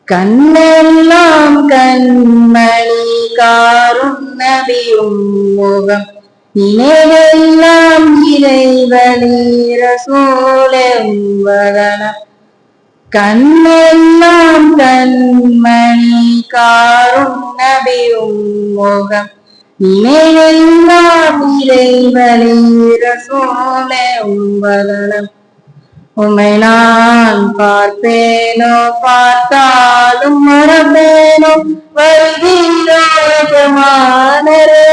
கண்ணெல்லாம் கண்மணி காரும் நபியும் முகம் நினைவெல்லாம் இறைவனி ரசூலும் வதனம். கண்ணெல்லாம் கண்மணி காரும் நபியும் முகம் நினைவெல்லாம் இறைவனி ரசூலும் வதனம். உம்மை நான் பார்ப்பேனோ பார்த்தாலும் மறப்பேனோ வருவீரோ எஜமானரே,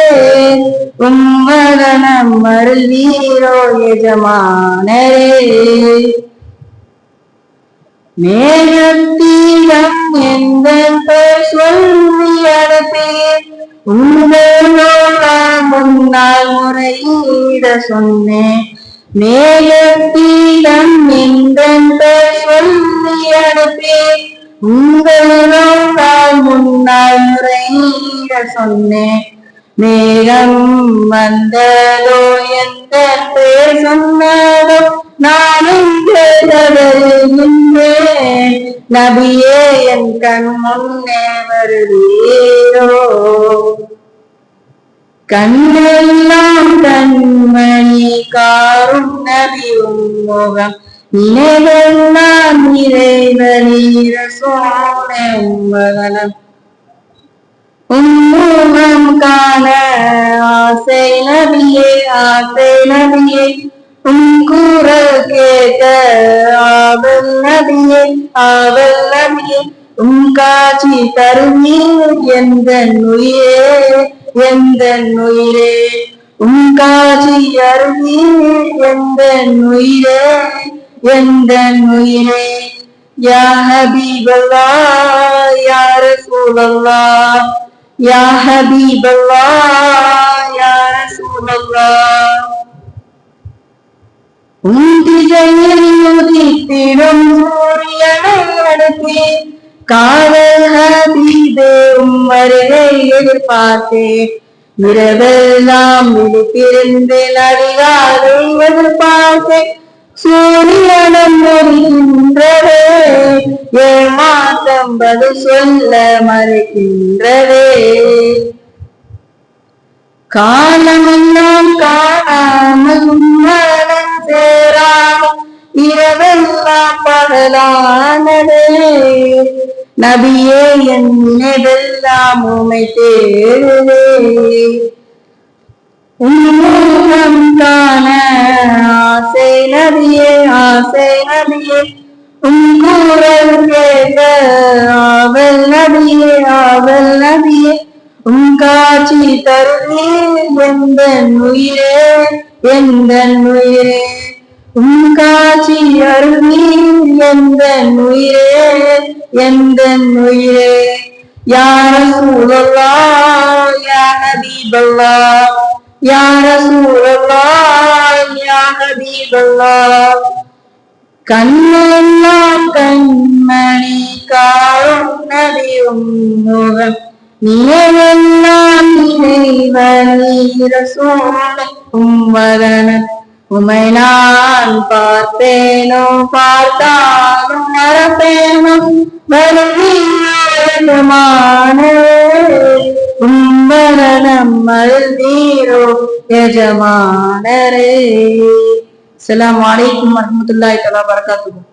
உம்மதனம் அருள்வீரோ எஜமானரே. மேகத்தீரம் எந்த சொல்லி அனுப்பேன், உங்களோட முன்னால் முறையிட சொன்னேன். மேகத்தீரம் எந்த சொல்லி அனுப்பேன், உங்களோட முன்னால் முறையிட சொன்னேன். மேகம் வந்ததோ எந்த பேர் சொன்னதோ நானும் கேட்டறிகின்றேன். நபியே என் கண் முன்னே வருவீரோ. கண்ணெல்லாம் கண்மணி காரும் நபியும் முகம் நினைவெல்லாம் இறைவனி ரசூலும் வதனம். உம்முகம் காண ஆசை நபியே ஆசை நபியே, குரல் கேட்க ஆவல் நபியே ஆவல் நபியே. காட்சி தருவீர் எந்த உயிரே எந்த உயிரே, காட்சி அருவீர் எந்த உயிரே எந்த உயிரே. யா ஹபீபல்லாஹ் யா ரசூலல்லாஹ், யா ஹபீபல்லாஹ் யா ரசூலல்லாஹ். திசையில் உதித்திடும் சூரியனை அடுத்தே காதல் ஹபீபே வருகை எதிர்பார்த்தேன். இரவெல்லாம் விழித்திருந்தேன் அதிகாலை எதிர்பார்த்தேன். சூரியனம் வருகின்றதே ஏமாற்றம் பதில் சொல்ல மறுக்கின்றதே. காலமெல்லாம் காணாமல் மனம் சேராமல் இரவெல்லாம் பகலானதே. நபியே என் நினைவெல்லாம் உம்மை தேடுவே. உம்முகம் காண ஆசை நபியே ஆசை நபியே, குரல் கேட்க ஆவல் நபியே ஆவல் நபியே. காட்சி தருவீர் எந்த உயிரே எந்த உயிரே, காட்சி அருவீர் எந்த உயிரே எந்த உயிரே. யா ரசூலல்லாஹ் யா ஹபீபல்லாஹ், யா ரசூலல்லாஹ் யா ஹபீபல்லாஹ். கண்ணெல்லாம் கண்மணி காரும் நபியும் முகம் நினைவெல்லாம் இறைவனி ரசூலும் வதனம். உம்மை நான் பார்ப்பேனோ பார்த்தாலும் மறப்பேனோ வருவீரே, உம்மதனம் அருள்வீரோ எஜமானரே. அஸ்ஸலாமு அலைக்கும் வரஹ்மத்துல்லாஹி வபரகாத்துஹு.